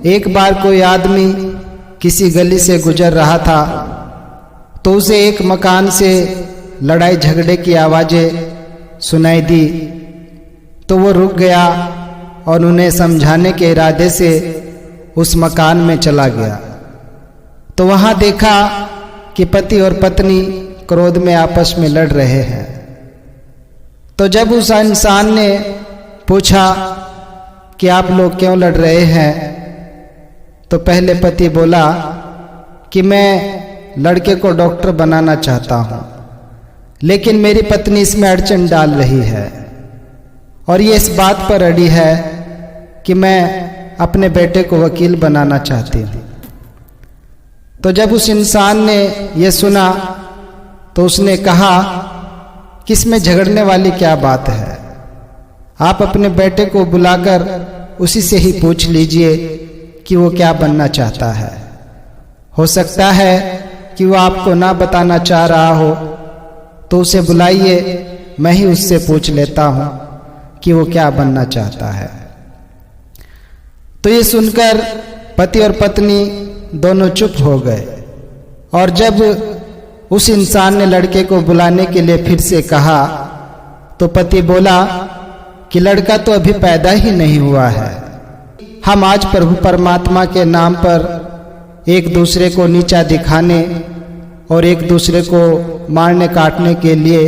एक बार कोई आदमी किसी गली से गुजर रहा था तो उसे एक मकान से लड़ाई झगड़े की आवाज़ें सुनाई दी। तो वो रुक गया और उन्हें समझाने के इरादे से उस मकान में चला गया। तो वहाँ देखा कि पति और पत्नी क्रोध में आपस में लड़ रहे हैं। तो जब उस इंसान ने पूछा कि आप लोग क्यों लड़ रहे हैं, तो पहले पति बोला कि मैं लड़के को डॉक्टर बनाना चाहता हूँ, लेकिन मेरी पत्नी इसमें अड़चन डाल रही है और ये इस बात पर अड़ी है कि मैं अपने बेटे को वकील बनाना चाहती हूँ। तो जब उस इंसान ने यह सुना तो उसने कहा कि इसमें झगड़ने वाली क्या बात है, आप अपने बेटे को बुलाकर उसी से ही पूछ लीजिए कि वो क्या बनना चाहता है। हो सकता है कि वो आपको ना बताना चाह रहा हो, तो उसे बुलाइए, मैं ही उससे पूछ लेता हूँ कि वो क्या बनना चाहता है। तो ये सुनकर पति और पत्नी दोनों चुप हो गए। और जब उस इंसान ने लड़के को बुलाने के लिए फिर से कहा तो पति बोला कि लड़का तो अभी पैदा ही नहीं हुआ है। हम आज प्रभु परमात्मा के नाम पर एक दूसरे को नीचा दिखाने और एक दूसरे को मारने काटने के लिए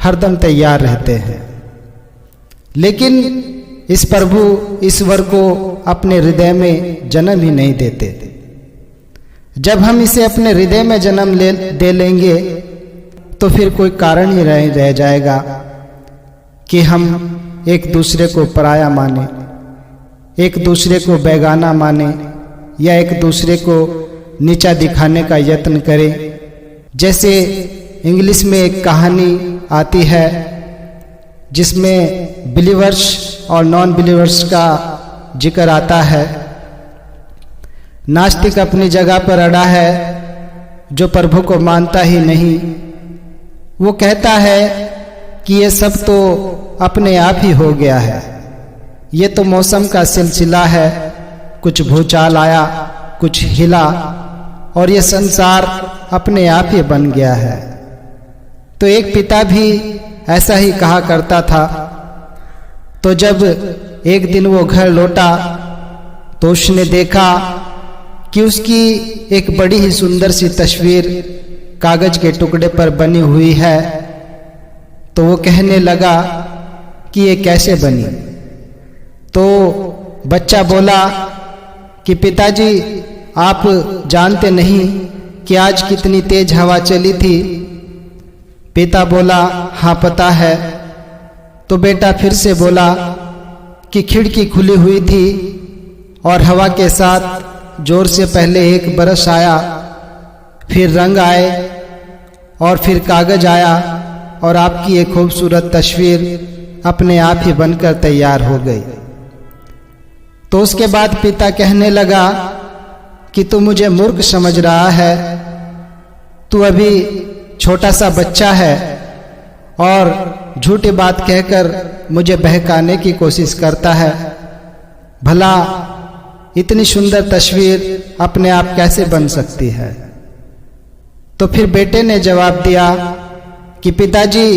हरदम तैयार रहते हैं, लेकिन इस प्रभु ईश्वर को अपने हृदय में जन्म ही नहीं देते। जब हम इसे अपने हृदय में जन्म दे लेंगे तो फिर कोई कारण ही रह जाएगा कि हम एक दूसरे को पराया माने, एक दूसरे को बेगाना माने या एक दूसरे को नीचा दिखाने का यत्न करें। जैसे इंग्लिश में एक कहानी आती है जिसमें बिलीवर्स और नॉन बिलीवर्स का जिक्र आता है। नास्तिक अपनी जगह पर अड़ा है, जो प्रभु को मानता ही नहीं। वो कहता है कि ये सब तो अपने आप ही हो गया है, ये तो मौसम का सिलसिला है, कुछ भूचाल आया, कुछ हिला और ये संसार अपने आप ही बन गया है। तो एक पिता भी ऐसा ही कहा करता था। तो जब एक दिन वो घर लौटा तो उसने देखा कि उसकी एक बड़ी ही सुंदर सी तस्वीर कागज के टुकड़े पर बनी हुई है। तो वो कहने लगा कि ये कैसे बनी। तो बच्चा बोला कि पिताजी, आप जानते नहीं कि आज कितनी तेज हवा चली थी। पिता बोला, हाँ पता है। तो बेटा फिर से बोला कि खिड़की खुली हुई थी और हवा के साथ जोर से पहले एक बरस आया, फिर रंग आए और फिर कागज आया और आपकी एक खूबसूरत तस्वीर अपने आप ही बनकर तैयार हो गई। तो उसके बाद पिता कहने लगा कि तू मुझे मूर्ख समझ रहा है, तू अभी छोटा सा बच्चा है और झूठी बात कहकर मुझे बहकाने की कोशिश करता है। भला इतनी सुंदर तस्वीर अपने आप कैसे बन सकती है। तो फिर बेटे ने जवाब दिया कि पिताजी,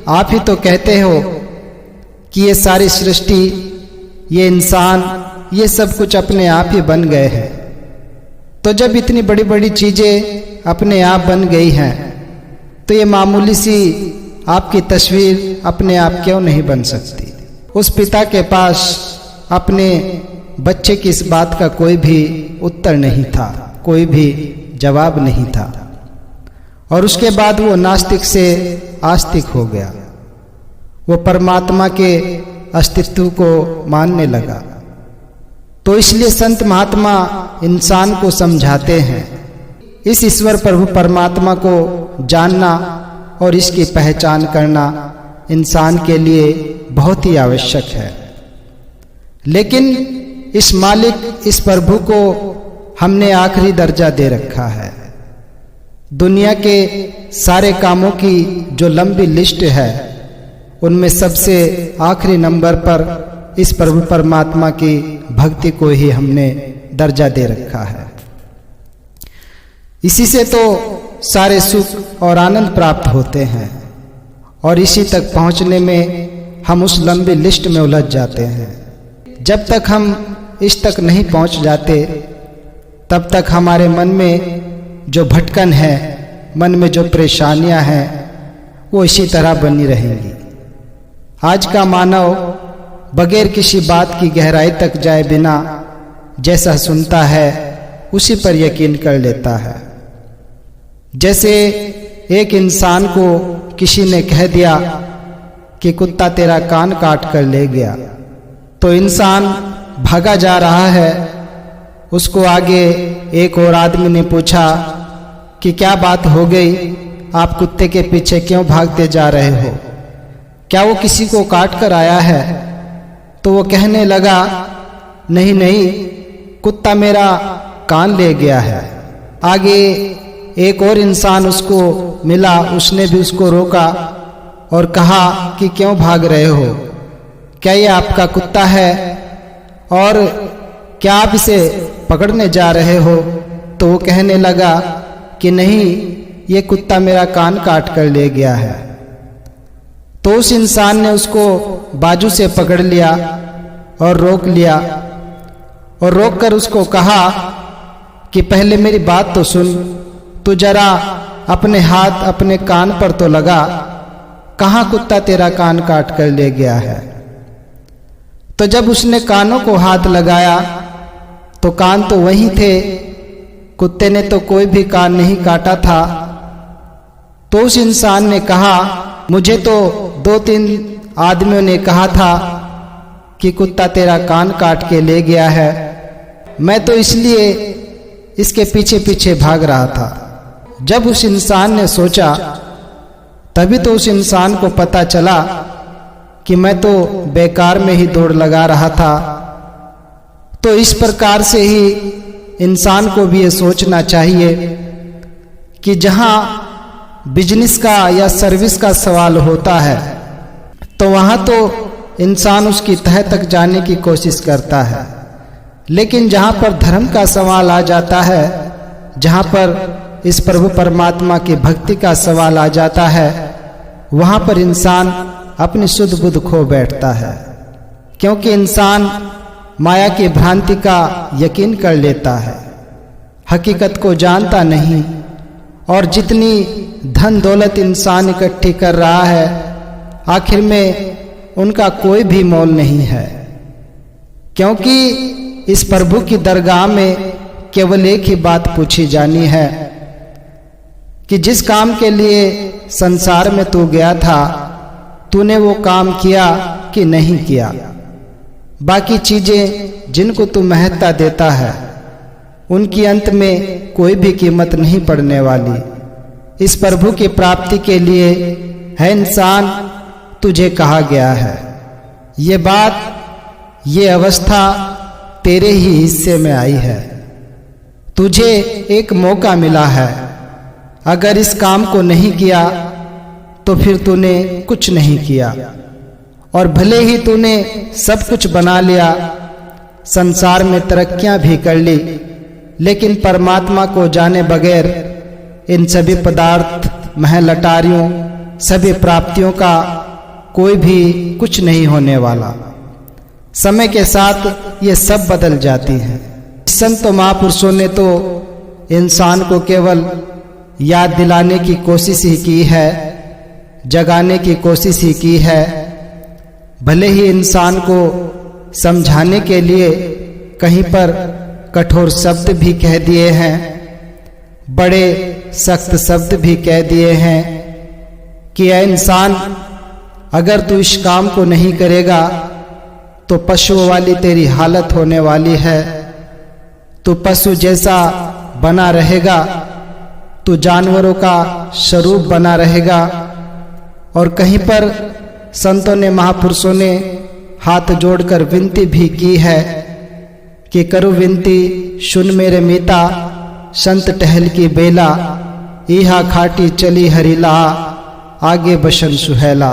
आप ही तो कहते हो कि ये सारी सृष्टि, ये इंसान, ये सब कुछ अपने आप ही बन गए हैं। तो जब इतनी बड़ी बड़ी चीजें अपने आप बन गई हैं तो ये मामूली सी आपकी तस्वीर अपने आप क्यों नहीं बन सकती। उस पिता के पास अपने बच्चे की इस बात का कोई भी उत्तर नहीं था, कोई भी जवाब नहीं था। और उसके बाद वो नास्तिक से आस्तिक हो गया। वो परमात्मा के अस्तित्व को मानने लगा। तो इसलिए संत महात्मा इंसान को समझाते हैं, इस ईश्वर प्रभु परमात्मा को जानना और इसकी पहचान करना इंसान के लिए बहुत ही आवश्यक है। लेकिन इस मालिक, इस प्रभु को हमने आखिरी दर्जा दे रखा है। दुनिया के सारे कामों की जो लंबी लिस्ट है, उनमें सबसे आखिरी नंबर पर इस प्रभु परमात्मा की भक्ति को ही हमने दर्जा दे रखा है। इसी से तो सारे सुख और आनंद प्राप्त होते हैं और इसी तक पहुंचने में हम उस लंबी लिस्ट में उलझ जाते हैं। जब तक हम इस तक नहीं पहुंच जाते तब तक हमारे मन में जो भटकन है, मन में जो परेशानियां हैं, वो इसी तरह बनी रहेंगी। आज का मानव बगैर किसी बात की गहराई तक जाए बिना जैसा सुनता है उसी पर यकीन कर लेता है। जैसे एक इंसान को किसी ने कह दिया कि कुत्ता तेरा कान काट कर ले गया, तो इंसान भागा जा रहा है। उसको आगे एक और आदमी ने पूछा कि क्या बात हो गई, आप कुत्ते के पीछे क्यों भागते जा रहे हो, क्या वो किसी को काट कर आया है? तो वो कहने लगा, नहीं नहीं, कुत्ता मेरा कान ले गया है। आगे एक और इंसान उसको मिला, उसने भी उसको रोका और कहा कि क्यों भाग रहे हो, क्या ये आपका कुत्ता है और क्या आप इसे पकड़ने जा रहे हो? तो वो कहने लगा कि नहीं, ये कुत्ता मेरा कान काट कर ले गया है। तो उस इंसान ने उसको बाजू से पकड़ लिया और रोक लिया और रोककर उसको कहा कि पहले मेरी बात तो सुन, तू जरा अपने हाथ अपने कान पर तो लगा, कहाँ कुत्ता तेरा कान काट कर ले गया है? तो जब उसने कानों को हाथ लगाया तो कान तो वहीं थे, कुत्ते ने तो कोई भी कान नहीं काटा था। तो उस इंसान ने कहा, मुझे तो 2-3 आदमियों ने कहा था कि कुत्ता तेरा कान काट के ले गया है, मैं तो इसलिए इसके पीछे पीछे भाग रहा था। जब उस इंसान ने सोचा, तभी तो उस इंसान को पता चला कि मैं तो बेकार में ही दौड़ लगा रहा था। तो इस प्रकार से ही इंसान को भी ये सोचना चाहिए कि जहाँ बिजनेस का या सर्विस का सवाल होता है तो वहाँ तो इंसान उसकी तह तक जाने की कोशिश करता है, लेकिन जहाँ पर धर्म का सवाल आ जाता है, जहाँ पर इस प्रभु परमात्मा की भक्ति का सवाल आ जाता है, वहाँ पर इंसान अपनी शुद्ध बुद्ध खो बैठता है। क्योंकि इंसान माया की भ्रांति का यकीन कर लेता है, हकीकत को जानता नहीं, और जितनी धन दौलत इंसान इकट्ठी कर रहा है, आखिर में उनका कोई भी मोल नहीं है। क्योंकि इस प्रभु की दरगाह में केवल एक ही बात पूछी जानी है कि जिस काम के लिए संसार में तू गया था, तूने वो काम किया कि नहीं किया। बाकी चीजें जिनको तू महत्ता देता है, उनकी अंत में कोई भी कीमत नहीं पड़ने वाली। इस प्रभु की प्राप्ति के लिए है इंसान, तुझे कहा गया है। ये बात, ये अवस्था तेरे ही हिस्से में आई है। तुझे एक मौका मिला है, अगर इस काम को नहीं किया तो फिर तूने कुछ नहीं किया, और भले ही तूने सब कुछ बना लिया, संसार में तरक्कियां भी कर ली, लेकिन परमात्मा को जाने बगैर इन सभी पदार्थ, महल अटारियों, सभी प्राप्तियों का कोई भी कुछ नहीं होने वाला। समय के साथ ये सब बदल जाती हैं। संत महापुरुषों ने तो इंसान को केवल याद दिलाने की कोशिश ही की है, जगाने की कोशिश ही की है। भले ही इंसान को समझाने के लिए कहीं पर कठोर शब्द भी कह दिए हैं, बड़े सख्त शब्द भी कह दिए हैं कि ऐ इंसान, अगर तू इस काम को नहीं करेगा तो पशुओं वाली तेरी हालत होने वाली है। तू पशु जैसा बना रहेगा, तू जानवरों का स्वरूप बना रहेगा। और कहीं पर संतों ने, महापुरुषों ने हाथ जोड़कर विनती भी की है कि करो विनती सुन मेरे मीता, संत टहल की बेला, इहा खाटी चली हरिला, आगे बशन सुहेला।